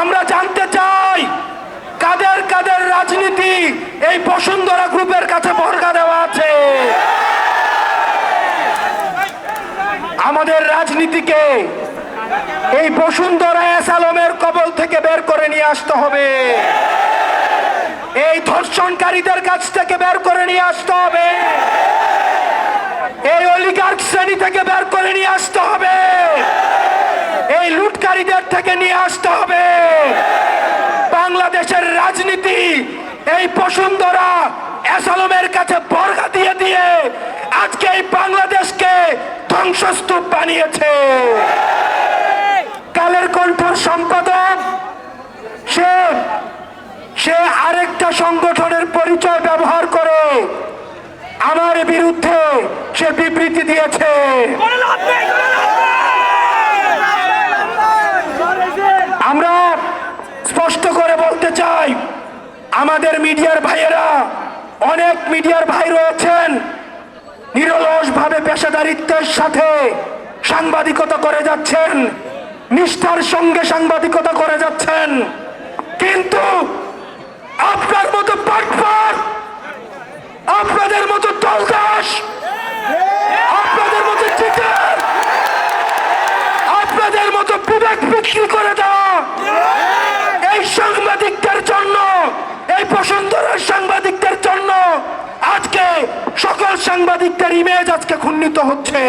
আমরা জানতে চাই কাদের কাদের রাজনীতি এই বসুন্ধরা গ্রুপের কাছে বর্গা দেওয়া আছে। আমাদের রাজনীতিকে এই বসুন্ধরা এসালমের কবল থেকে বের করে নিয়ে আসতে হবে, এই ধর্ষণকারীদের কাছ থেকে বের করে নিয়ে আসতে হবে, এই অলিগার্ক শ্রেণী থেকে বের করে নিয়ে আসতে হবে, এই লুটকারীদের থেকে নিয়ে আসতে হবে। বাংলাদেশের রাজনীতি এই বসুন্ধরা এসালমের কাছে বর্গা দিয়ে দিয়ে আজকে এই বাংলাদেশকে ধ্বংসস্তূপ বানিয়েছে। কালের কণ্ঠের সম্পাদক সে আরেকটা সংগঠনের পরিচয় ব্যবহার করে আমার বিরুদ্ধে সে বিবৃতি দিয়েছে। আমরা স্পষ্ট করে বলতে চাই, আমাদের মিডিয়ার ভাইয়েরা, অনেক মিডিয়ার ভাই রয়েছেন নিরলসভাবে পেশাদারিত্বের সাথে সাংবাদিকতা করে যাচ্ছেন, নিষ্ঠার সঙ্গে সাংবাদিকতা করে যাচ্ছেন, কিন্তু আপনার মতো পাটপাট, আপনাদের মতো দলদাস, আপনাদের মতো চিটার, আপনাদের মতো বিবেক বিক্রি করে দেওয়া এই সাংবাদিকদের জন্য, এই বসুন্ধরার সাংবাদিকদের জন্য আজকে সকল সাংবাদিকদের ইমেজ আজকে ক্ষুণ্ণিত হচ্ছে।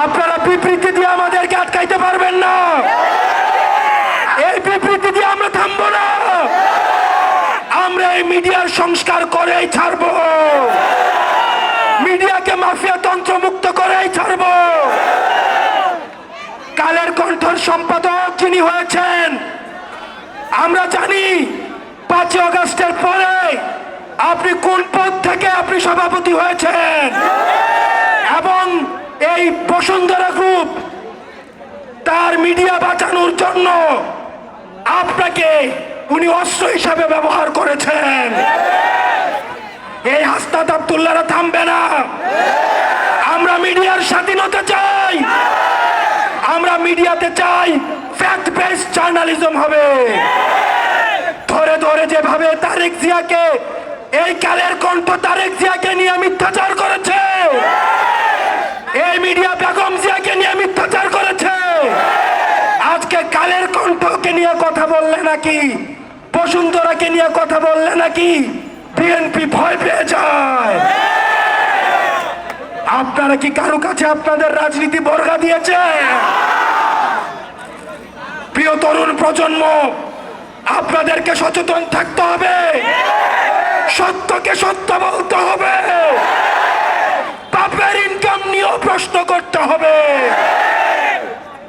আপনারা বিবৃতি দিয়ে আমাদেরকে আটকাইতে পারবেন না। এই বিবৃতি দিয়ে আমরা থামবো না। আমরা এই মিডিয়ার সংস্কার করেই ছাড়বো, মিডিয়াকে মাফিয়া তন্ত্র মুক্ত করেই ছাড়বো। কালের কণ্ঠের সম্পাদক যিনি হয়েছেন, আমরা জানি 5 আগস্টের পরে আপনি কোন পদ থেকে আপনি সভাপতি হয়েছেন, এবং এই বসুন্ধরা গ্রুপ তার মিডিয়া বাঁচানোর জন্য আপনাকে উনি অস্ত্র হিসাবে ব্যবহার করেছেন। এই হাসনাত আব্দুল্লাহরা থামবে না। আমরা মিডিয়ার স্বাধীনতা চাই, আমরা মিডিয়াতে চাই ফ্যাক্ট বেসড জার্নালিজম হবে। ধরে ধরে যেভাবে তারেক জিয়াকে, এই কালের কণ্ঠ তারেক জিয়াকে নিয়ে মিথ্যাচার করেছে, এই মিডিয়া বেগম জিয়াকে নিয়ে মিথ্যাচার করেছে, আজকে কালের কণ্ঠকে নিয়ে কথা বললে নাকি, বসুন্ধরাকে নিয়ে কথা বললে নাকি বিএনপি ভয় পেয়ে যায়। আপনারা কি কারো কাছে আপনাদের রাজনীতি বর্গা দিয়েছে? প্রিয় তরুণ প্রজন্ম, আপনাদেরকে সচেতন থাকতে হবে, সত্যকে সত্য বলতে হবে, পাপের ইনকাম নিয়েও প্রশ্ন করতে হবে।